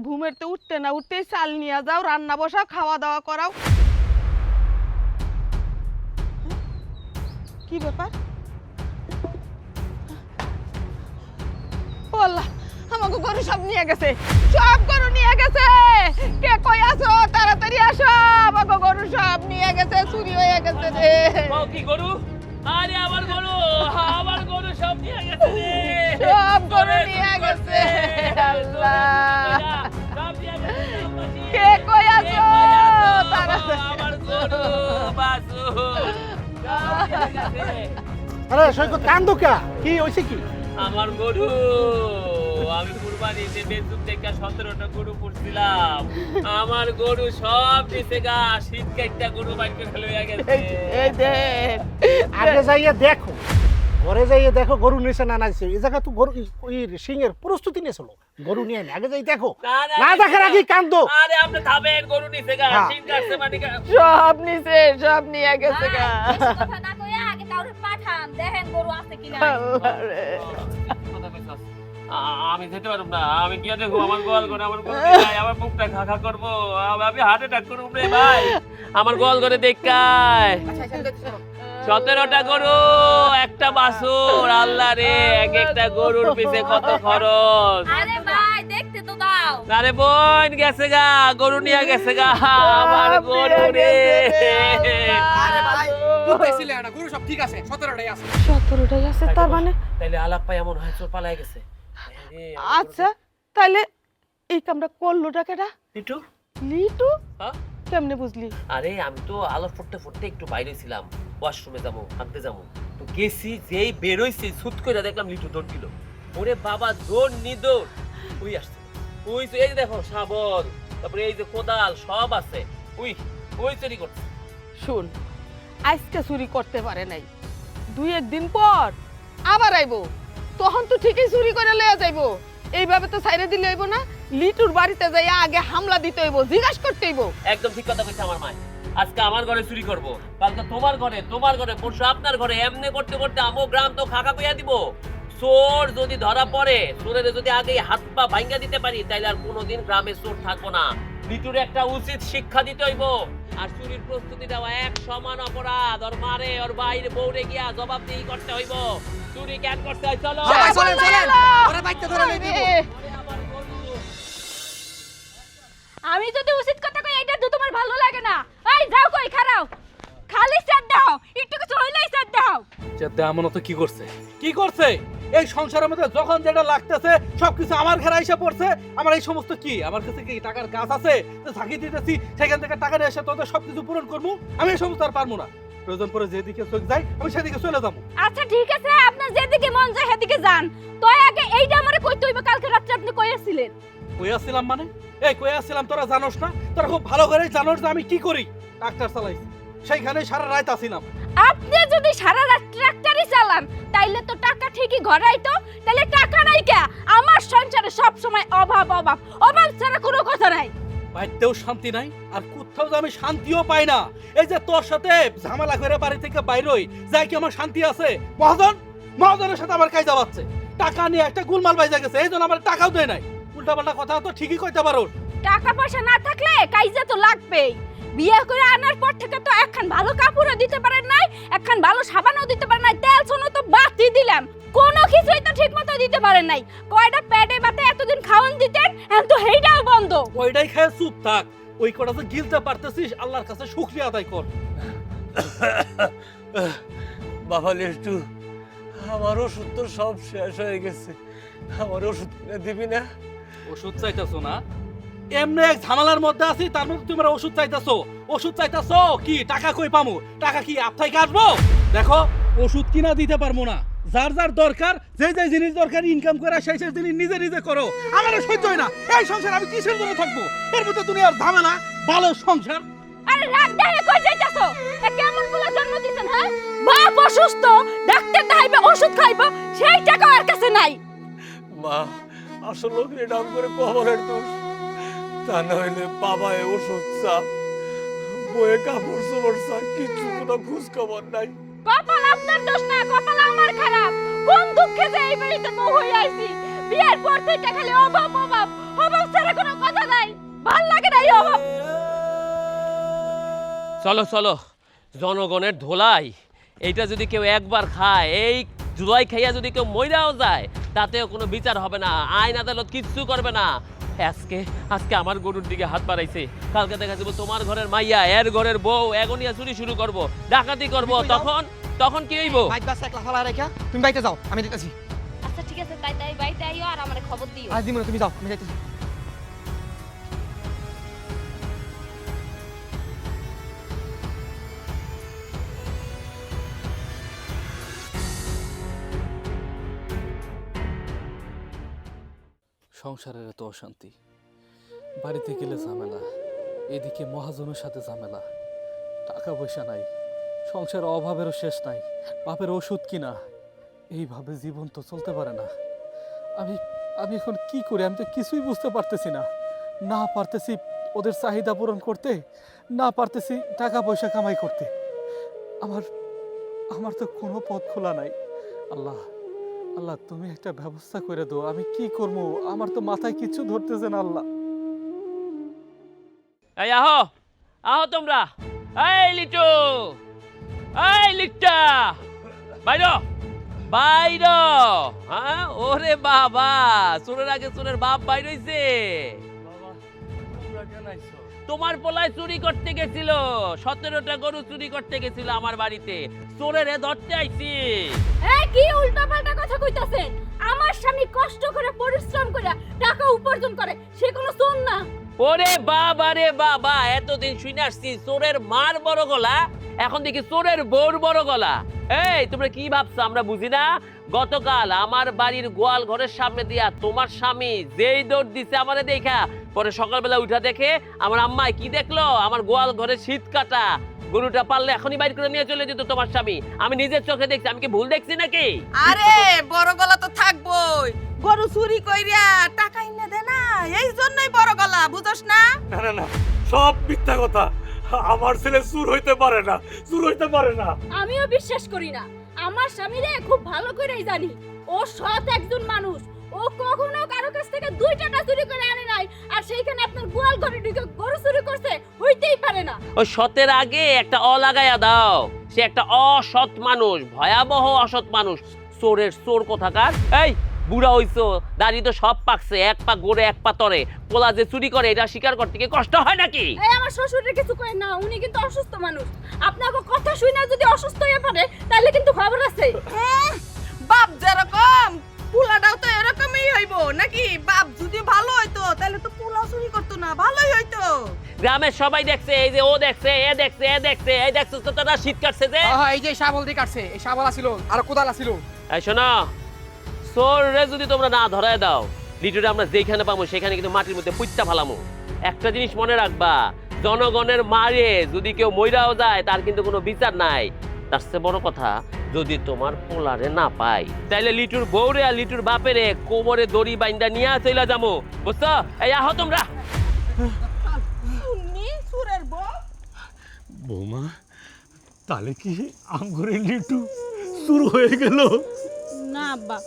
ঘুমের তো উঠতে না উঠতেই চাল নিয়ে যাও, রান্না বসাও, খাওয়া দাওয়া করাও। কি ব্যাপার? আল্লাহ, আমাকে গরু সব নিয়ে গেছে, সব গরু নিয়ে গেছে। কে কই আছো? তাড়াতাড়ি আসো, আমাকে গরু সব নিয়ে গেছে, চুরি হয়ে গেছে রে। কি গরু? আরে আমার গরু সব নিয়ে গেছে রে। সব গরু নিয়ে গেছে। আল্লাহ, কে কই আছো? আমার গরু বাসু আরে সৈকত কান্দো কা? কি হইছে কি? আমার গরু আমি কুরবানিতে বেচুন থেকে 17টা গরু পুষছিলাম। আমার গরু সব নিচে গা শীত কাটটা গরু বাইর করে লইয়া গেছে। এই দেখ, আগে যাইয়া দেখো, ঘরে যাইয়া দেখো গরু নিছে না নাইছে। এই জায়গা তো গরু সিংহের প্রস্তুতি নিয়েছিল, গরু নিয়ে আগে যাই দেখো, না দেখার আগে কান্দো। আরে আপনি থামেন, গরু নিচে গা শীত কাটছে মানে সব নিচে, সব নিয়ে গেছে গা। কথা না কইয়া আগে কাউরে পাঠান, দেখেন গরু আছে কিনা। আল্লাহ রে। আমি যেতে পারব না, আমি গিয়ে দেখো আমার গোয়াল ঘরে আমার গরু নাই, আমার মুখটা খাখা করবো, আমি হার্ট অ্যাটাক করবো রে ভাই। আমার গোয়াল ঘরে দেখায় 17টা গরু, একটা বাছুর। আল্লাহ রে, এক একটা গরুর পিছে কত খরচ। আরে ভাই দেখতে তো দাও। আরে বোন গেছে গা, গরু নিয়ে গেছে গা আমার গরু রে। আরে ভাই বুঝতেছিলে না, গরু সব ঠিক আছে, 17টাই আছে। 17টাই আছে তার মানে? তাইলে আলাপ পাই এমন হয় চোর পালায় গেছে। আচ্ছা, তাহলে এই কামটা করলোটা কেডা? লিটু? লিটু? হ্যাঁ? কেমনে বুঝলি? আরে আমি তো আলো ফুটতে ফুটতে একটু বাইরে ছিলাম, ওয়াশরুমে যাবো, হাঁটতে যাবো, তো গেছি, যেই বেরোইছি ছুট করে দেখলাম লিটু দৌড় দিল। ওরে বাবা, দৌড় নি দৌড়, ওই আসছে, ওই এই যে দেখো শাবল, তারপরে এই যে কোদাল সব আছে, ওই ওই চুরি করছে। শুন, আজকে চুরি করতে পারে নাই, 2-1 দিন পর আবার আইবো, তখন তো ঠিকই চুরি করে লইয়া যাইবো। এইভাবে তো ছাইরে দিলে হইব না, লিটুর বাড়িতে যাইয়া আগে হামলা দিতে হইব, জিজ্ঞাসা করতে হইব। একদম ঠিক কথা কইছে আমার মা। আজকে আমার ঘরে চুরি করব, কালকে তোমার ঘরে, পরশু আপনার ঘরে, এমনি করতে করতে আমো গ্রাম তো খাকা কইয়া দিব। চোর যদি ধরা পড়ে, চোরের যদি আগে হাত পা ভাঙ্গা দিতে পারি, তাইলে আর কোনোদিন গ্রামে চোর থাকবো না। লিটুর একটা উচিত শিক্ষা দিতে হইব। আর চুরির প্রস্তুতি দেওয়া এক সমান অপরাধ। ওর মারে, ওর বাইরে বউরে গিয়া জবাবদিহি করতে হইব। চুরি কেন করতে হয়? চলো ভাই চলেন চলেন, ওরে বাইকটা ধরে লই দিব। আমি যদি উচিত কথা কই, এটা তো তোমার ভালো লাগে না। এই যাও, কই খারাও, খালি চাট দাও, একটু কিছু হইলেই চাট দাও। চেতে এমন তো কি করছে? কি করছে? এই সংসারের মধ্যে যখন যেটা লাগতেছে সবকিছু আমার ঘরে এসে পড়ছে। আমার এই সমস্ত কি, আমার কাছে কি টাকার গাছ আছে যে ঝাঁকি দিতেছি সেখান থেকে টাকা নিয়ে এসে তোদের সবকিছু পূরণ করবো? আমি এই সমস্ত আর পারবো না। প্রয়োজন পরে যেদিকে চোখ যাই আমি সেদিকে চলে যাবো। আচ্ছা ঠিক আছে, আপনার যেদিকে মন যায় সেদিকে যান। তো আগে এইটা আমারে কইতে হইবে, কালকে রাতে আপনি কইয়াছিলেন। কইয়াছিলাম মানে? এই কইয়াছিলাম তোরা জানোস না? তোরা খুব ভালো করে জানোস যে আমি কি করি। ট্রাক্টর চালাইছি, সেইখানে সারা রাত আছিলাম। আপনি যদি সারা রাত ট্রাক্টরই চালান, তাইলে তো টাকা ঠিকই ঘরে আইতো। তাইলে টাকা নাই কে? আমার সংসারে সব সময় অভাব অভাব অভাব ছাড়া কোনো কথা নাই। বাড়িতেও শান্তি নাই, আর কোথাও যে আমি শান্তিও পাই না। এই যে তোর সাথে ঝামেলা করে বাড়ি থেকে বাইরই যাই, কি আমার শান্তি আছে? মহাজনের সাথে আমার কাজ যাচ্ছে, টাকা নিয়ে একটা গুলমাল বাইজা গেছে, এই জন্য আমার টাকাও দেয় নাই। উল্টাপাল্টা কথা তো ঠিকই কইতে পারো। টাকা পয়সা না থাকলে কাইজা তো লাগবেই। বিয়ে করে আনার পর থেকে তো একখান ভালো কাপড়ও দিতে পারেন নাই, একখান ভালো সাবানও দিতে পারেন নাই, তেল সোনো তো বাতি দিলাম, কোনো কিছুই তো ঠিক মতো দিতে পারেন নাই। কয়টা পেটে বাতে এতদিন খাওয়ান দিতেন, এখন তো হেইটাও বন্ধ। ওইটাই খেয়ে চুপ থাক। ওই কটা যে গিলতে পারতেছিস, আল্লাহর কাছে শুকরিয়া আদায় কর। বাবা লিটু, আমার ওষুধ তো সব শেষ হয়ে গেছে, আমার ওষুধ কিনে দিবি না? ওষুধ চাইতেছো না? এমনি এক ঝামেলার মধ্যে আছি, তার মধ্যে তোমরা ওষুধ চাইতেছো? ওষুধ চাইতেছো কি? টাকা কই পামু? টাকা কি আত্মাই কাটবো? দেখো, ওষুধ কিনা দিতে পারবো না। যার যার দরকার, যে যে জিনিস দরকার ইনকাম করে সেই সেই জিনিস নিজে নিজে করো। আমার সহ্য হয় না এই সংসার, আমি কিসের জন্য থাকবো? এর মধ্যে দুনিয়ার ঝামেলা, ভালো সংসার। আরে রাগ দেহে কই যাইতাছো? এ কেমন বলে জন্ম দিছেন? হ্যাঁ, বাপ অসুস্থ, ডাক্তার দেখাইবে, ওষুধ খাইবো, সেই টাকা আর কাছে নাই। মা, আসলে এটা করে কবরের দোষ, তা নইলে বাবায় ওষুধ চা, বয়ে কাপড় চোপড় চা, কিছু কোনো খোঁজ খবর নাই। কপাল আপনার দোষ না, কপাল আমার খারাপ। কোন দুঃখে যে এই বাড়িতে বউ হয়ে আইছি। বিয়ের পর থেকে খালি অভাব অভাব অভাব ছাড়া কোনো কথা চলো চলো, জনগণের ধোলাই এইটা যদি কেউ একবার খায়, এই ধোলাই খাইয়া যদি কেউ মইরাও যায়, তাতেও কোনো বিচার হবে না, আইন আদালত কিচ্ছু করবে না। আজকে আজকে আমার গরুর দিকে হাত বাড়াইছে, কালকে দেখা যাবো তোমার ঘরের মাইয়া এর ঘরের বউ এগনিয়া চুরি শুরু করব, ডাকাতি করব, তখন তখন কি হইব? বাইক বাস একলা ফালা রেখা তুমি বাইতে যাও, আমি দিতেছি। আচ্ছা ঠিক আছে, তাই তাই বাইতে আইও আর আমারে খবর দিও। আজ দিমু না, তুমি যাও, আমি যাইতেছি। সংসারের এত অশান্তি, বাড়িতে গেলে ঝামেলা, এদিকে মহাজনের সাথে ঝামেলা, টাকা পয়সা নাই, সংসার অভাবেরও শেষ নাই, বাপের ওষুধ কিনা, এইভাবে জীবন তো চলতে পারে না। আমি আমি এখন কি করি, আমি তো কিছুই বুঝতে পারতেছি না। না পারতেছি ওদের চাহিদা পূরণ করতে, না পারতেছি টাকা পয়সা কামাই করতে। আমার আমার তো কোনো পথ খোলা নাই। আল্লাহ আল্লাহ, তুমি একটা ব্যবস্থা করে দাও, আমি কি করব, আমার তো মাথায় কিছু ধরতেছে না। আল্লাহ, এই আহো আহো তোমরা, এই লিটু, এই লিট্টা, বাইরো বাইরো। হ্যাঁ, ওরে বাবা, চোরের আগে চোরের বাপ বাইর হইছে। তোমার পোলায় চুরি করতে গেছিল, 17টা গরু চুরি করতে গেছিল আমার বাড়িতে, চোরেরে ধরতে আইছি। এই কি উল্টাপাল্টা কথা কইতাছেন? আমার স্বামী কষ্ট করে পরিশ্রম করে টাকা উপার্জন করে, সে কোনো চোর না। ওরে বাবা রে বাবা, এতদিন শুনে আসছি চোরের মার বড় গলা, এখন দেখি চোরের বউর বড় গলা। এই তোমরা কি ভাবছো আমরা বুঝি না? গতকাল আমার বাড়ির গোয়াল ঘরের সামনে দিয়া তোমার স্বামী যেই দৌড় দিছে আমারে দেখা, পরে সকালবেলা উঠা দেখে আমার আম্মাই কি দেখলো, আমার গোয়াল ঘরে শীত কাটা গরুটা পারলে এখনই বাইর করে নিয়ে চলে যেত তোমার স্বামী। আমি নিজের চোখে দেখছি, আমি কি ভুল দেখছি নাকি? আরে বড় গলা তো থাকবোই, গরু চুরি কইরা টাকা এনে দে না, এই জন্যই বড় গলা, বুঝছস না? না না না, সব মিথ্যা কথা। আমার ছেলে চুর হইতে পারে না, চুর হইতে পারে না। আমিও বিশ্বাস করি না। আমার স্বামীরে খুব ভালো করেই জানি, ও সৎ একজন মানুষ। ও কখনো কারো কাছ থেকে 2 টাকা চুরি করে আনে নাই, আর সেইখানে আপনার গোয়াল ঘরে ঢুকে গরু চুরি করছে, হইতেই পারে না। ওই সতের আগে একটা অ লাগাইয়া দাও, সে একটা অসৎ মানুষ, ভয়াবহ অসৎ মানুষ, চোরের চোর কোথাকার। এই বুড়া হইছো, দাড়ি তো সব পাকছে, এক পা গোড়ে এক পা তরে, পোলা যে চুরি করে এটা স্বীকার করতে কি কষ্ট হয় নাকি? এই আমার শ্বশুরের কিছু কই না, উনি কিন্তু অসুস্থ মানুষ। আপনাকে কথা শুনে যদি অসুস্থ হয়ে পড়ে তাহলে কিন্তু খবর আছে। বাপ যেরকম পুলাটাও তো এরকমই হইব নাকি? বাপ যদি ভালো হইতো তাহলে তো পুলা চুরি করতো না, ভালোই হইতো। গ্রামের সবাই দেখছে, এই যে ও দেখছে, এ দেখছে, এ দেখছে, এই দেখছে তো তারা শীত কাটছে যে। এই যে শাবল দিয়ে কাটছে, এই শাবল আছিল আর কোদাল আছিল। এই শোনো, চোররে যদি তোমরা না ধরায় দাও, লিটুরে আমরা যেখানে পাবো সেখানে কিন্তু মাটির মধ্যে পুঁতটা ফালামো। একটা জিনিস মনে রাখবা, জনগণের মারে যদি কেউ মইরাও যায় তার কিন্তু কোনো বিচার নাই। তার চেয়ে বড় কথা, যদি তোমার পোলারে না পাই তাইলে লিটুর বউরে আর লিটুর বাপেরে কোমরে দড়ি বাইন্দা নিয়ে চলে যাবো, বুঝছো? এই আহো তোমরা। শুননি সুরের বউ? বৌমা, তাহলে কি আমগরে লিটু চুর হয়ে গেল? না আব্বা,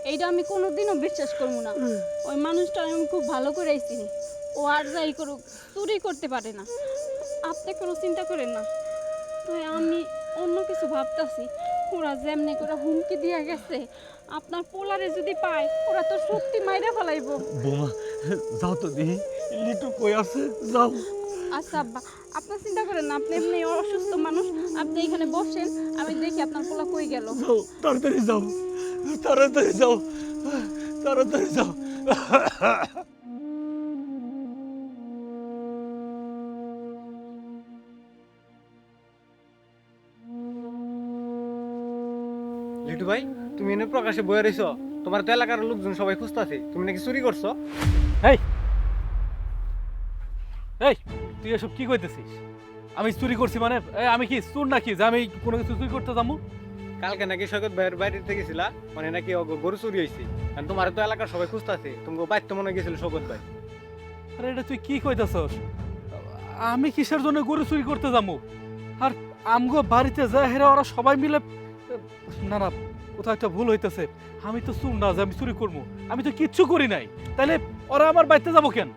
এইটা আমি কোনোদিনও বিশ্বাস করবো না। ওই মানুষটা আমি খুব ভালো করে চিনি, ও আর যাই করুক চুরি করতে পারে না। আপনি কোনো চিন্তা করেন না, তাই আমি অন্য কিছু ভাবতাছি। ওরা যেমনি করে হুমকি দিয়ে গেছে, আপনার পোলারে যদি পায় ওরা তো সত্যি মাইরা ফেলাইব। বৌমা, যাও তো দেখি লিটু কই আছে, যাও। আচ্ছা আব্বা, আপনার চিন্তা করেন না, আপনি এমনি অসুস্থ মানুষ, আপনি এখানে বসেন, আমি দেখি আপনার পোলা কই গেল। যাও, তাড়াতাড়ি যাও, তাড়াতাড়ি যাও, তাড়াতাড়ি যাও। লিটু ভাই, তুমি এনে প্রকাশে বয়ে রইছো, তোমার তো এলাকার লোকজন সবাই খুঁজতাছে, তুমি নাকি চুরি করছো? এই এই তুই এসব কি কইতেছিস? আমি চুরি করছি মানে? আমি কি চোর নাকি যে আমি কোনো কিছু চুরি করতে যাবো? কালকে নাকি সৈকত ভাইয়ের বাড়িতে গেছিলা, মানে নাকি গরু চুরি হয়েছে, কারণ তোমার তো এলাকার সবাই খুঁজতাছে, তুমি বাড়িতে মনে গেছিল সৈকত ভাই। আরে এটা তুই কি কইতাছস? আমি কিসের জন্য গরু চুরি করতে যাবো? আর আমগো বাড়িতে যায় হেরা ওরা সবাই মিলে, না না, কোথাও একটা ভুল হইতেছে। আমি তো চুর না যে আমি চুরি করবো, আমি তো কিচ্ছু করি নাই, তাহলে ওরা আমার বাড়িতে যাবো কেন?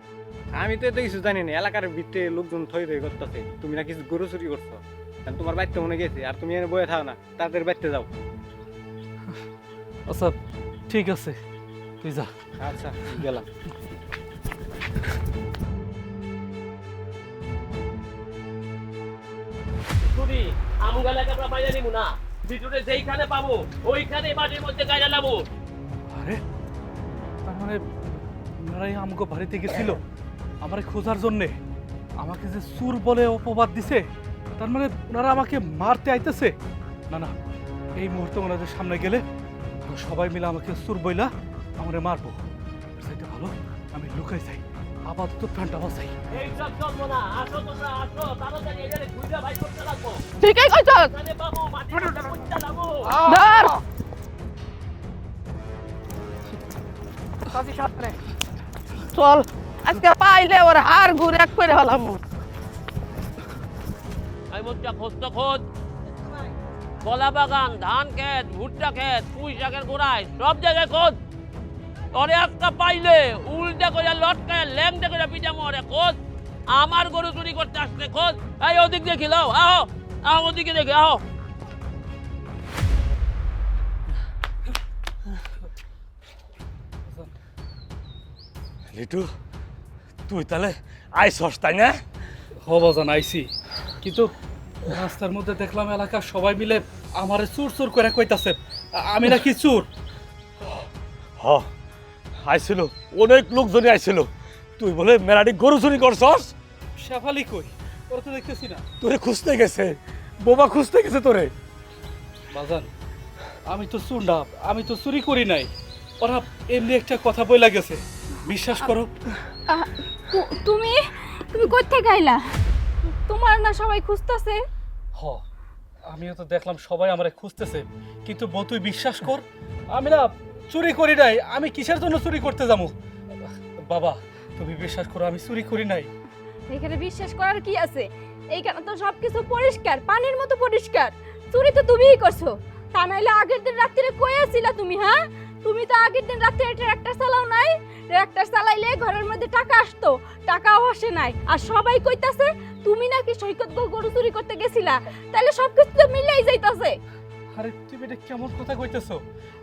আমি তো এত কিছু জানি না, এলাকার ভিতরে লোকজন থই থই করতেছে তুমি না কিছু গরু চুরি করছো। কারণ তোমার বাড়িতে মনে গেছে, আর তুমি এনে বয়ে থাও না, তাদের বাড়িতে যাও। আচ্ছা ঠিক আছে, তুই যা। আচ্ছা গেলাম। যদি আমু গেলে আমরা বাইরে নিব না, ভিতরে যেইখানে পাবো ওইখানে মাটির মধ্যে গাইরা লাবো। আরে তার মানে ওনারাই আমাকে বাড়িতে গেছিল আমার খোঁজার জন্যে, আমাকে যে সুর বলে অপবাদ দিছে, তার মানে ওনারা আমাকে মারতে আইতেছে। না না, এই মুহূর্তে ওনাদের সামনে গেলে ওরা সবাই মিলে আমাকে সুর বইলা আমারে মারবো। সেটা ভালো আমি লুকাই যাই, আপাতত প্রাণটা বাঁচাই। এইসব চলবো না, আসো তোমরা আসো, তাড়াতাড়ি এখানে ঘুরে ভাই করতে লাগবো। ঠিকই কইছ। এখানে পাবো মাটির মধ্যে করতে লাগবো। ধর চল, আজকে পাইলে ওর হাড় ঘুরে এক করে হলাম। আমি বলছি খোঁজ তো খোঁজ, কলা বাগান, ধান ক্ষেত, ভুট্টা ক্ষেত, পুঁই শাকের গোড়ায় সব জায়গায় খোঁজ। তোরে একটা পাইলে উল্টা করে লটকায় ল্যাংটা করে পিঠা মরে খোঁজ। আমার গরু চুরি করতে আসছে খোঁজ। এই ওদিক দেখি লাও, আহো আহো ওদিকে দেখি আহো। লিটু তুই তাহলে আইসস তাই না? হবাজান আইছি, কিন্তু রাস্তার মধ্যে দেখলাম এলাকার সবাই মিলে আমারে চুর চুর করে কইতাছে আমি নাকি চুর। হ আইছিল, অনেক লোকজনই আইছিল। তুই বলে মেলাটি গরু চুরি করছস? শেফালি কই? ওরা তো দেখতেছি না। তোরে খুঁজতে গেছে, বোমা খুঁজতে গেছে তোরে। বাজান আমি তো চুর না, আমি তো চুরি করি নাই। ওরা এমনি একটা কথা বইলা গেছে, বিশ্বাস করো। তুমি তুমি কই থেকে আইলা? তোমার না সবাই খুঁজতাছে। হ আমিও তো দেখলাম সবাই আমারে খুঁজতেছে, কিন্তু বউ তুই বিশ্বাস কর আমি না চুরি করি নাই। আমি কিসের জন্য চুরি করতে যাবো? বাবা তুমি বিশ্বাস করো আমি চুরি করি নাই। এখানে বিশ্বাস করার কি আছে? এইখানে তো সবকিছু পরিষ্কার, পানির মতো পরিষ্কার। চুরি তো তুমিই করছো, তা নাইলে আগের দিন রাত্রিরে কই আছিলা তুমি? হ্যাঁ, তুমি তো আগের দিন রাত্রে ট্রাক্টর চালাও নাই। ট্রাক্টর চালাইলে ঘরের মধ্যে টাকা আসতো, টাকাও আসে নাই। আর সবাই কইতাছে তুমি নাকি সৈকত গরু চুরি করতে গেছিলা। তাহলে সবকিছু তো মিলেই যাইতাছে। আরে তুমি এটা কেমন কথা কইতেছো?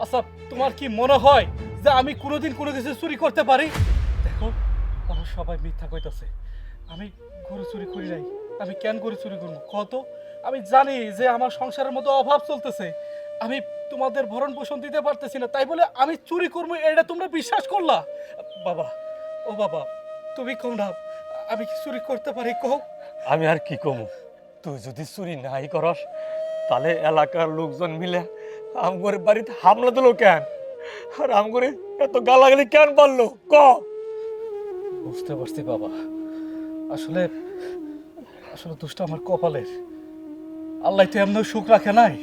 আচ্ছা তোমার কি মনে হয় যে আমি কোনোদিন কোনো কিছু চুরি করতে পারি? দেখো ওরা সবাই মিথ্যা কইতাছে, আমি গরু চুরি করি নাই। আমি কেন গরু চুরি করবো কত? আমি জানি যে আমার সংসারের মধ্যে অভাব চলতেছে, আমি তোমাদের ভরণ পোষণ দিতে পারতেছি না, তাই বলে আমি চুরি করবো এটা তোমরা বিশ্বাস করলা? বাবা ও বাবা তুমি কও না আমি কি চুরি করতে পারি কও? আমি আর কি কমু, তুই যদি চুরি নাই করস তাহলে এলাকার লোকজন মিলে আমগর বাড়িতে হামলা দিল কেন? আর আমগরে এত গালাগালি কেন পারলো ক? বুঝতে পারছি বাবা, আসলে আসলে দোষটা আমার কপালের। আল্লাহ তো এমন সুখ রাখে নাই,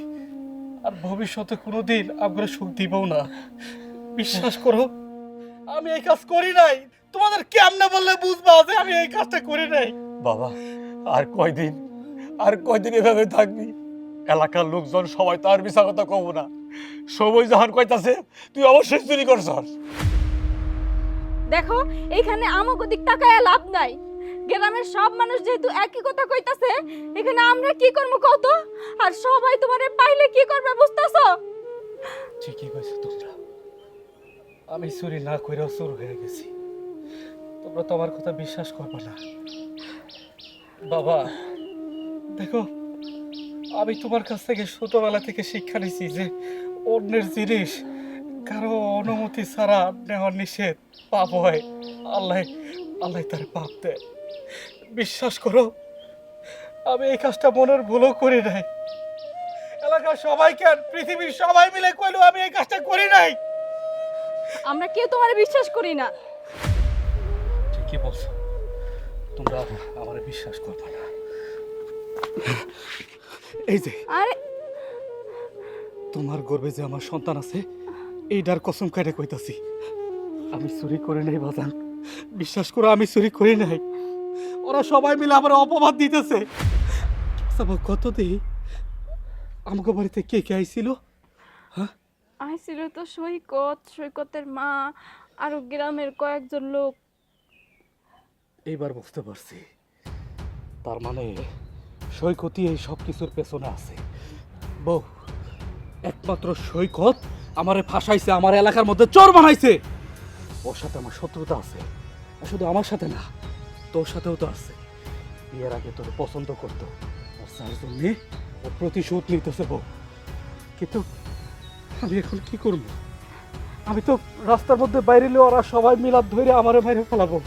আর ভবিষ্যতে কোনোদিন আপনার সুখ দিবও না। বিশ্বাস করো আমি এই কাজ করি নাই। তোমাদের কেমনে বললে বুঝবা যে আমি এই কাজটা করি নাই? বাবা আর কয়দিন এভাবে থাকবি? এলাকার লোকজন সবাই তো আর মিছা কথা কব না। সবাই যখন কইতাছে তুই অবশ্যই চুরি করছস। দেখো এইখানে আমক ওদিক তাকায় লাভ নাই। গ্রামের সব মানুষ যেহেতু একই কথা কইতাছে, এখানে আমরা কি করবো কত? আর সবাই তোমারে পাইলে কি করবে বুঝতাছো? ঠিকই কইছো তোমরা, আমি চুরি না কইরাও চোর হয়ে গেছি। তোমরা তো আমার কথা বিশ্বাস করবে না। বাবা দেখো আমি তোমার কাছ থেকে ছোটবেলা থেকে শিক্ষা নিছি যে অন্যের জিনিস কারো অনুমতি ছাড়া নেওয়ার নিষেধ, পাপ হয়। আল্লাহ আল্লাহ তার পাপ দেয়। বিশ্বাস করো আমি এই কাজটা মনের ভুলও করি নাই। এলাকার সবাই কেন পৃথিবীর সবাই মিলে কইলো আমি এই কাজটা করি নাই। আমরা কেউ তোমারে বিশ্বাস করি না। ঠিকই বলছো, তোমরা আমার বিশ্বাস করবে না। এই যে আরে তোমার গর্বে যে আমার সন্তান আছে এইটার কসম কাটে কইতাছি আমি চুরি করে নাই বাজান। বিশ্বাস করো আমি চুরি করি নাই। ওরা সবাই মিলে আমার অপবাদ দিতেছে। কত দিই আমাকে বাড়িতে কে কে আইছিল? হ্যাঁ আইছিল তো সৈকতের মা আর গ্রামের কয়েকজন লোক। এইবার বুঝতে পারছি, তার মানে সৈকতই এই সব কিছুর পেছনে আছে। বউ, একমাত্র সৈকত আমারে ফাঁসাইছে, আমার এলাকার মধ্যে চোর বানাইছে। ওর সাথে আমার শত্রুতা আছে, আর শুধু আমার সাথে না, তোর সাথেও তো আছে। বিয়ের আগে তোর পছন্দ করতো, আর তার জন্যে ও প্রতিশোধ নিতেছে। বউ, কিন্তু আমি এখন কি করব? আমি তো রাস্তার মধ্যে বাইরে ওরা সবাই মিলাদ ধরে আমারে বাইরে ফেলাবো।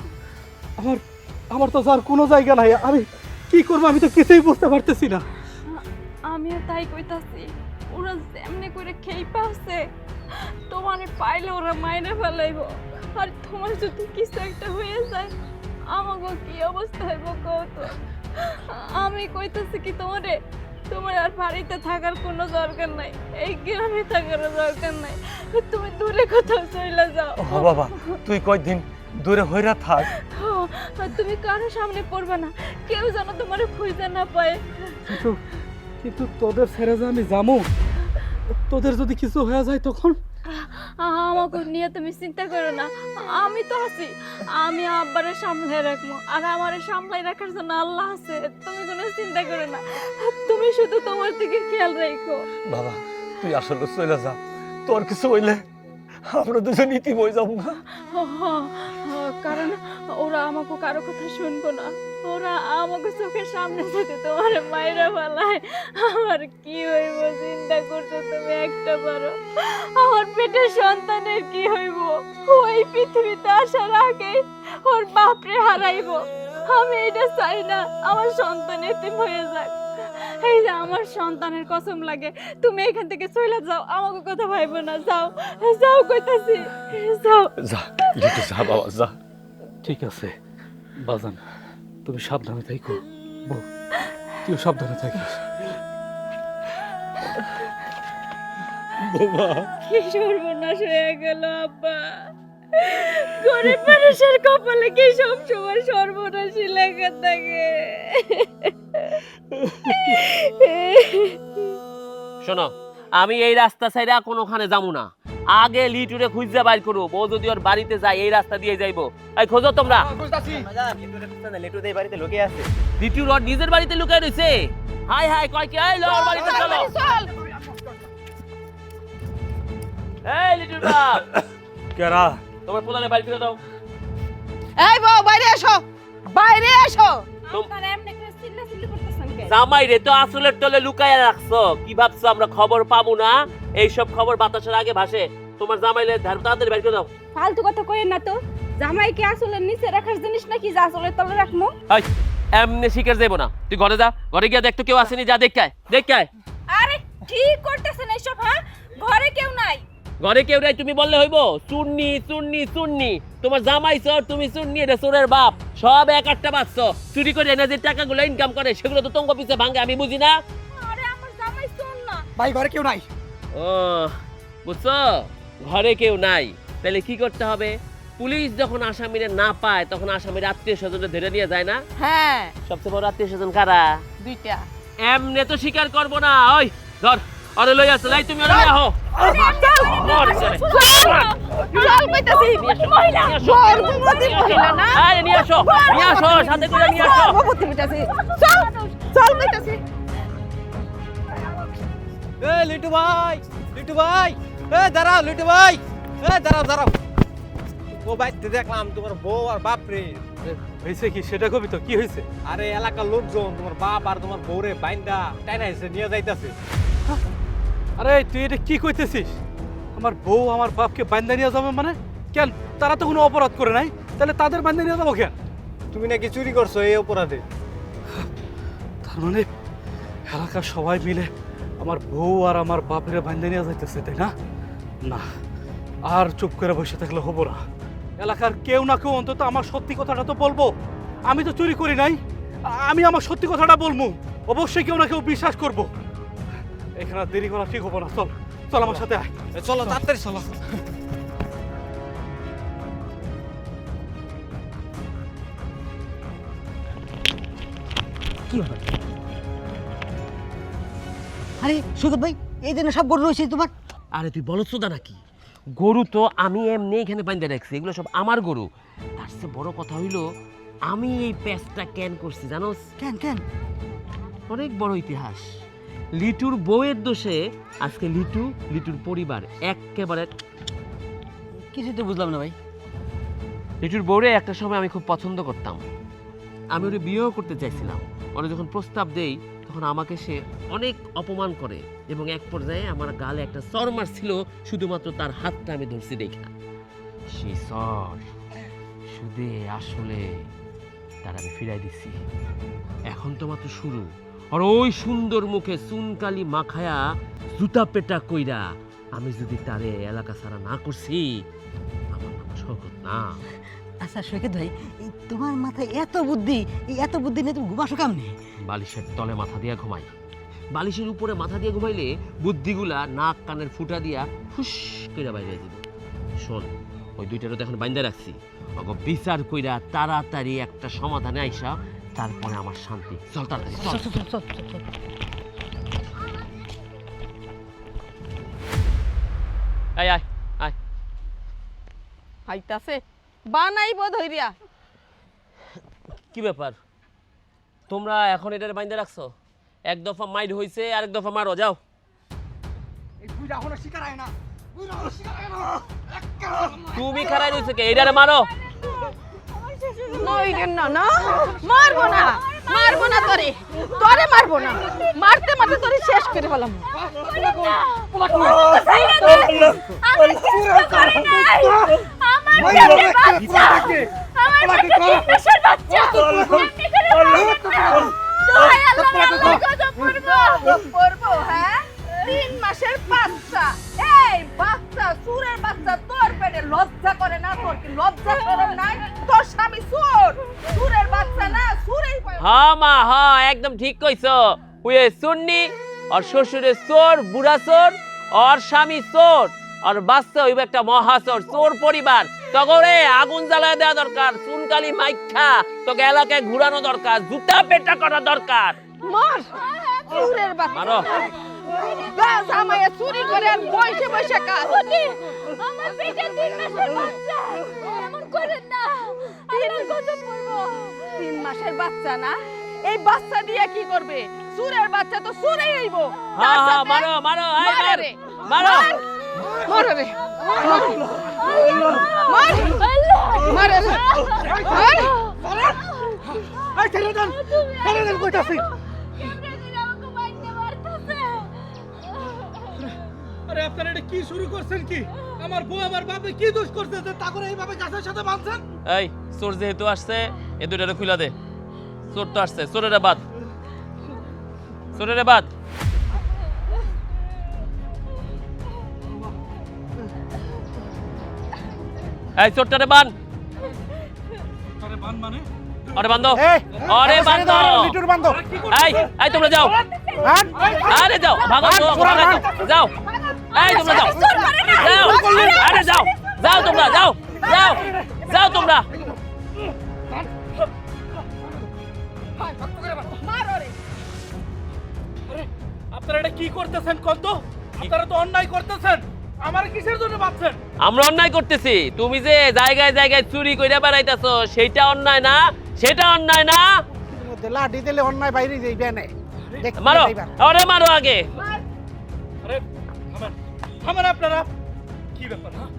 আমার তো যার কোনো জায়গা নাই। আমি কি করবো? আমি তো কিছুই বুঝতে পারতেছি না। আমিও তাই কইতাছি, ওরা যেমনি করে খেই পাচ্ছে, তোমার পাইলে ওরা মাইনে ফেলাইব। আর তোমার যদি কিছু একটা হয়ে যায়, আমাকে কি অবস্থা হইব কত? আমি কইতাছি কি তোমার আর বাড়িতে থাকার কোনো দরকার নাই, এই গ্রামে থাকার দরকার নাই, তুমি দূরে কোথাও চলে যাও। ও বাবা, তুই কয়দিন দূরে হইরা থাক। আর তুমি কারো সামনে পড়বে না, কেউ যেন তোমার খুঁজে না পায়। কিন্তু তোদের ছেড়ে যে আমি যাবো, তোদের যদি কিছু হয়ে যায় তখন? আমাকে নিয়ে তুমি চিন্তা করো না, আমি তো আছি। আমি আব্বারে সামলাই রাখবো, আর আমারে সামলাই রাখার জন্য আল্লাহ আছে। তুমি কোনো চিন্তা করো না, তুমি শুধু তোমার দিকে খেয়াল রাখো। বাবা, তুই আসলে চলে যা, তোর কিছু হইলে আমরা দুজন ইতি বই যাবো না। কারণ ওরা আমাকে কারো কথা শুনবো না, ওরা আমাকে চোখের সামনে যদি তোমার মায়েরা ফেলায়, আমার কি হইব চিন্তা করছো তুমি একটা বারো? আমার পেটের সন্তানের কি হইব? ওই পৃথিবীতে আসার আগে ওর বাপরে হারাইব। আমি এটা চাই না আমার সন্তান এতিম হয়ে যাক। এই যে আমার সন্তানের কসম লাগে, তুমি এখান থেকে চলে যাও, আমাকে কথা ভাইবো না। যাও যাও কইতাছি, যাও। যা লিটু, যা বাবা, যা। ঠিক আছে বাজান, তুমি সাবধানে থাকো। বউ, তুই সাবধানে থাকিস। বাবা, কি সর্বনাশ হয়ে গেল আব্বা! গরিব মানুষের কপালে কি সব সময় সর্বনাশই লেখা থাকে? শোনো, আমি এই রাস্তা ছাইরা কোনোখানে যাবো না। আগে লিটুরে খুঁজে বাইর করো। বউ যদি ওর বাড়িতে যায়, এই রাস্তা দিয়ে যাইবো। এই খোঁজো তোমরা। লিটুর ওর নিজের বাড়িতে লুকিয়ে রয়েছে। হাই হাই, কয় কি? এই লো, ওর বাড়িতে চলো। এই লিটুর বাপ, কেরা? তোমার প্রধানে বাইর করে দাও। এই বউ, বাইরে এসো, বাইরে এসো। আপনারা এমনি করে চিল্লাচিল্লি করতেছেন কেন? জামাই রে তো আসলের তলে লুকায়া রাখছো। কি ভাবছো আমরা খবর পাবো না? এইসব খবর বাতাসের আগে ভাসে। তোমার জামাইলে তাড়াতাড়ি বাইর করে দাও। ফালতু কথা কইেন না তো। জামাই কি আসলে নিচে রাখার জিনিস নাকি যা আসলে তলে রাখমু? এই, এমনি শিকার যাইবো না। তুই ঘরে যা, ঘরে গিয়ে দেখ তো কেউ আসেনি। যা দেখ আয়। আরে ঠিক করতেছেন এইসব? হ্যাঁ, ঘরে কেউ নাই। ঘরে কেউ নাই তুমি বললে হইব? চুন্নি চুন্নি চুন্নি, তোমার জামাই চোর, তুমি চুন্নি, এটা চোরের বাপ। সব এক একটা বাচ্চ চুরি করে এনে যে টাকাগুলো ইনকাম করে, সেগুলো তো তোমার পিছে ভাঙে। আমি বুঝি না? আরে আমার জামাই চোর না। ভাই ঘরে কেউ নাই। ও বুঝছো, ঘরে কেউ নাই। তাহলে কি করতে হবে? পুলিশ যখন আসামিরে না পায়, তখন আসামির আত্মীয় স্বজনকে ধরে নিয়ে যায় না? হ্যাঁ, সবচেয়ে বড় আত্মীয় স্বজন কারা? দুইটা। এমনে তো স্বীকার করবো না। ওই ধর, আরে লই আসো, লাই তুমি আরে আহো। মর চলে। চল কইতাছি, মহিলা, গর্ভবতী মহিলা না? আরে নিয়ে আসো, সাথে করে নিয়ে আসো। গর্ভবতী কইতাছি, চল চল কইতাছি। এ লিটু ভাই, লিটু ভাই, এ দাঁড়াও লিটু ভাই, এ দাঁড়াও। ও বাইতে দেখলাম তোমার বউ আর বাপ রে। হয়েছে কি সেটা কবি তো? কি হয়েছে? আরে এলাকার লোকজন তোমার বাপ আর তোমার বউরে বাইন্দা টাইনা এসে নিয়ে যাইতাছে। আরে তুই এটা কি কইতেছিস? আমার বউ আমার বাপকে বান্ধা নিয়ে যাবে মানে? কেন, তারা তো কোনো অপরাধ করে নাই, তাহলে তাদের বান্ধা নিয়ে যাবো কেন? তুমি নাকি চুরি করছো এই অপরাধে? তার মানে এলাকার সবাই মিলে আমার বউ আর আমার বাপের বান্ধা নিয়ে যাইতেছে, তাই না? না, আর চুপ করে বসে থাকলে হবো না। এলাকার কেউ না কেউ অন্তত আমার সত্যি কথাটা তো বলবো। আমি তো চুরি করি নাই, আমি আমার সত্যি কথাটা বলবো। অবশ্যই কেউ না কেউ বিশ্বাস করবো। এখানে আর দেরি করা ঠিক হবো না। চল চল আমার সাথে আয়। চলো তাড়াতাড়ি চলো। আরে সৈকত ভাই, এই জন্য সব গরু রয়েছে তোমার? আরে তুই বলছ তো নাকি? গরু তো আমি এমনি এখানে বাঁধতে রাখছি, এগুলো সব আমার গরু। তার চেয়ে বড় কথা হইলো, আমি এই প্যাচটা কেন করছি জানোস? কেন কেন? অনেক বড় ইতিহাস। লিটুর বউয়ের দোষে আজকে লিটুর পরিবার একেবারে। কিছু তো বুঝলাম না ভাই। লিটুর বউরে একটা সময় আমি খুব পছন্দ করতাম, আমি ওরে বিয়েও করতে চাইছিলাম। ওরা যখন প্রস্তাব দেই তখন আমাকে সে অনেক অপমান করে এবং এক পর্যায়ে আমার গালে একটা চর মারছিল, শুধুমাত্র তার হাতটা আমি ধরছি দেখা। সেই চর শুধু আসলে তার আমি ফিরাই দিছি। এখন তো মাত্র শুরু। আর ওই সুন্দর মুখে চুনকালি মাখায়া জুতা পেটা কইরা আমি যদি তারে এলাকা ছাড়া না করছি, আমার নাম শওকত না। আচ্ছা সৈকত ভাই, এই তোমার মাথায় এত বুদ্ধি, এই এত বুদ্ধি নিয়ে তুমি ঘুমাসো কেমনে? বালিশের তলে মাথা দিয়া ঘুমাই। বালিশের উপরে মাথা দিয়ে ঘুমাইলে বুদ্ধিগুলা নাক কানের ফুটা দিয়া ফুস কইরা বাইরে যাব। শোন, ওই দুইটারও তো এখন বাইন্দা রাখছি, ওকে বিচার কইরা তাড়াতাড়ি একটা সমাধানে আইসা তারপরে আমার শান্তি। চল তাড়াতাড়ি চল। আয় আয় আয়। আইতাছে বানাইব ধইরিয়া। কি ব্যাপার, তোমরা এখন এটার বাইন্দা রাখছো? এক দফা মাইর হইছে, আরেক দফা মারো, যাও। তুমি খারাই রইছে কে? এটারে মারো। নইরেন না না, মারবো না, মারবো না তোরে, তোরে মারবো না, মারতে মারতে তোরে শেষ করে ফেলাম। হ্যাঁ, 3 মাসের বাচ্চা, এই বাচ্চা, সুরের বাচ্চা, তোর পেটে লজ্জা করে না? তোর কি লজ্জা শরম নাই? তোর স্বামী চোর, সুরের বাচ্চা না, সুরেই পায়। হ্যাঁ মা, হ্যাঁ একদম ঠিক কইছো। হুয়ে সুন্নি আর শ্বশুরে চোর, বুড়া চোর, আর স্বামী চোর, আর বাচ্চা হইবে একটা মহাচোর। চোর পরিবার, তগরে আগুন জ্বালায় দেওয়া দরকার, চুনকালি মাইখা তোকে এলাকায় ঘুরানো দরকার, জুতা পেটা করা দরকার। মার, সুরের বাচ্চা মারো। গাছ আমায় চুরি করে আর বসে বসে কাজ। আমার পেটে 3 মাসের বাচ্চা, এমন করেন না, আমার গজব পড়বো। 3 মাসের বাচ্চা না, এই বাচ্চা দিয়ে কি করবে? সুরের বাচ্চা তো সুরেই হইব। হ্যাঁ হ্যাঁ, মারো মারো, এই মার, মারো। মার রে, মার, মার রে, মার। এই ছেড়ে দেন, ছেড়ে দেন কইতাছি। আরে আপনারা এটা কি শুরু করছেন? কি আমার বউ আমার বাপে কি দোষ করছে যে তা করে এইভাবে গাছের সাথে বাঁধছেন? এই চোর যেহেতু আসছে, এ দুইটারে খুলা দে। চোর তো আসছে, চোরেরা বাদ, চোরেরা বাদ। এই চোরটারে বান। আরে বান মানে? আরে বান্ধব, এই, আরে বান্ধব, লিটুর বান্ধব। এই এই তোমরা যাও, বান। আরে যাও, ভাগো তো, বান, ভাগো তো, যাও। এই তোমরা যাও, যাও, আরে যাও, যাও তোমরা, যাও, যাও, যাও তোমরা। মার রে। আপনারা এটা কি করতেছেন কত? আপনারা তো অন্যায় করতেছেন। আমার কিসের জন্য ভাবছেন? আমরা অন্যায় করতেছি, তুমি যে জায়গায় জায়গায় চুরি কইরা বেড়াইতাছো সেটা অন্যায় না? সেটা অন্যায় না? এর মধ্যে লাঠি দিলে অন্যায় বাইরে যাইবে না। দেখতে মারো, যাইবা। আরে মারো আগে। আরে থামেন, থামেন আপনারা। কি ব্যাপার? হ্যাঁ,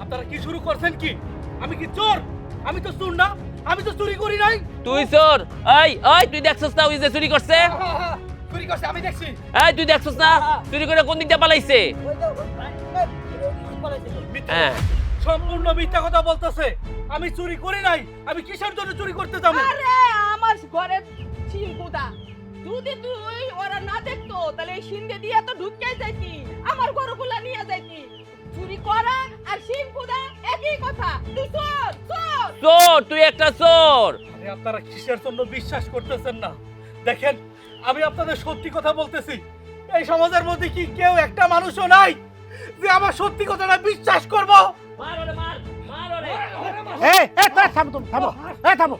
আপনারা কি শুরু করছেন? কি আমি কি চোর? আমি তো চোর না, আমি তো চুরি করি নাই। তুই চোর? এই এই তুই দেখছস না ওই যে চুরি করছে? চুরি করছে আমি দেখছি। এই তুই দেখছস না চুরি করে কোন দিকটা পালাইছে? হ্যাঁ, সম্পূর্ণ মিথ্যা কথা বলতেছে। আমি চুরি করি নাই। আমি কিসের জন্য চুরি করতে যাব? আরে আমার ঘরে শিলকুদা, যদি তুই ওরা না দেখতো তাহলে এই সিন্ধে দিয়ে তো ঢুকে যাইতি, আমার গরুগুলা নিয়ে যাইতি। চুরি করা আর শিলকুদা একই কথা। তুই চোর, চোর। চোর, তুই একটা চোর। আরে আপনারা কিসের জন্য বিশ্বাস করতেছেন না? দেখেন, আমি আপনাদের সত্যি কথা বলতেছি। এই সমাজের মধ্যে কি কেউ একটা মানুষও নাই যে আমার সত্যি কথাটা বিশ্বাস করবো? মার ওরে, মার, মার ওরে। এই থামো, তুমি থামো। এই থামো,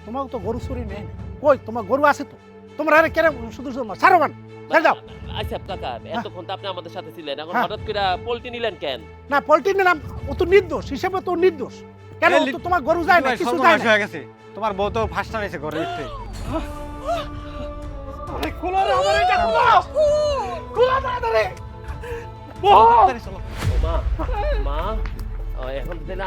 তোমার তো গরু চুরি নেই। কই তোমার গরু আছে তো? তোমরা আরে কেন শুধু শুধু ছাড়ো বান, ছেড়ে দাও। আচ্ছা কাকা, এতক্ষণ তো আপনি আমাদের সাথে ছিলেন, এখন হ্যাঁ। হঠাৎ করে পল্টি নিলেন কেন? না পল্টি নিলাম, ও তো নির্দোষ, হিসেবে তো নির্দোষ। কেন এই তো তোমার গরু যায় না ভাই, কিছু যায় সর্বনাশ না হয়ে গেছে তোমার বউ তো ফাঁসটা নিয়েছে ঘরে উঠতে আরে খোলা রে আমার এটা খোলা খোলা তাড়াতাড়ি তাড়াতাড়ি চলো। ও মা মা এখন তাহলে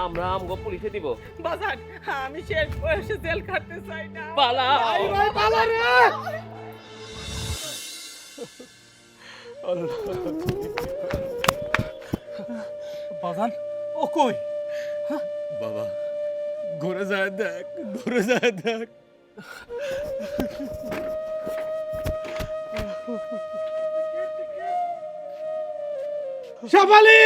আমরা আমগো পুলিশে দিব বাজান আমি শেষ বয়সে জেল খাটতে চাই না পালা ভাই ভাই পালা রে বাজান ও কই বাবা ঘুরে যায় দেখ ঘুরে যায় দেখ শেফালি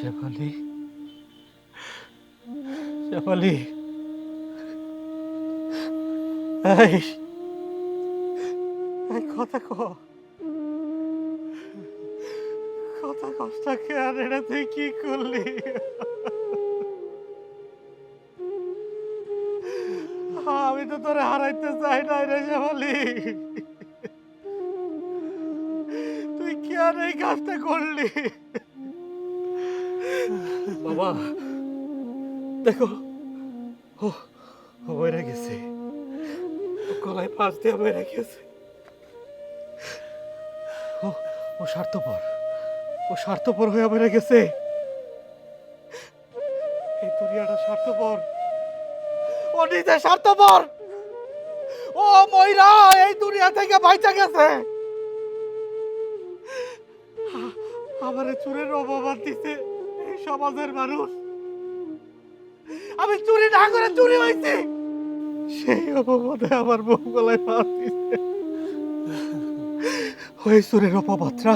শেফালি শেফালি এই কথা কথা কষ্টকে আর এটা তুই কি করলি আমি তো তোরে হারাইতে চাই না রে শেফালি তুই কি আর এই কাজটা করলি বাবা দেখো ও বেড়ে গেছে গলায় পাশ দিয়ে বেড়ে গেছে ও স্বার্থপর হয়ে বেড়ে গেছে এই দুনিয়াটা স্বার্থপর ও নিজে স্বার্থপর ও ময়রা এই দুনিয়া থেকে বাইচা গেছে আমারে চুরের অপবাদ দিছে এই সমাজের মানুষ আমি চুরি না করে চুরি হয়েছি সেই অপবাদে আমার বউ গলায় ফাঁস দিছে ওই চুরের অপবাদটা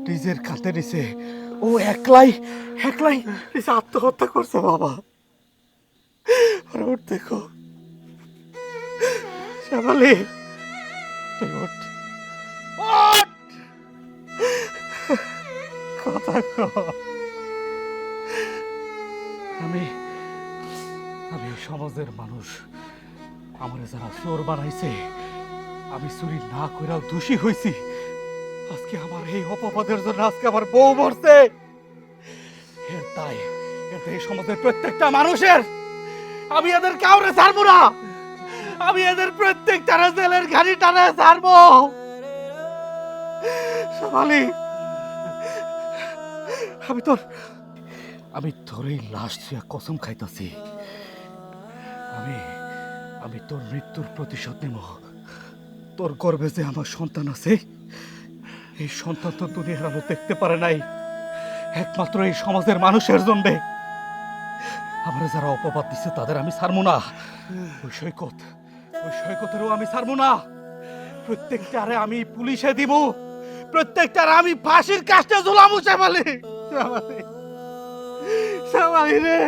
নিজের কাতে নিছে ও একলাই নিজে আত্মহত্যা করছে বাবা আর ওর দেখো শ্যামালি তুই ওঠ কথা আমি সমাজের মানুষ আমার যারা চোর বানাইছে আমি চুরি না কইরাও দোষী হইছি আজকে আমার এই অপবাদের জন্য আজকে আমার বউ মরছে এর তাই এতে এই সমাজের প্রত্যেকটা মানুষের আমি এদের কাউরে ছাড়বো না আমি এদের প্রত্যেকটা জেলের ঘাড়ি টানে ছাড়বো সোমালি আমি তোর এই লাশ ছুঁয়া কসম খাইতাছি আমি তোর মৃত্যুর প্রতিশোধ নেব তোর গর্ভে যে আমার সন্তান আছে এই সন্তান তো দুনিয়ার আলো দেখতে পারে নাই একমাত্র এই সমাজের মানুষের জন্য আমার যারা অপবাদ দিচ্ছে তাদের আমি ছাড়বো না ওই সৈকতেরও আমি ছাড়বো না প্রত্যেকটারে আমি পুলিশে দিব প্রত্যেকটারে আমি ফাঁসির কাস্টে ঝুলাবো শ্যামালি রে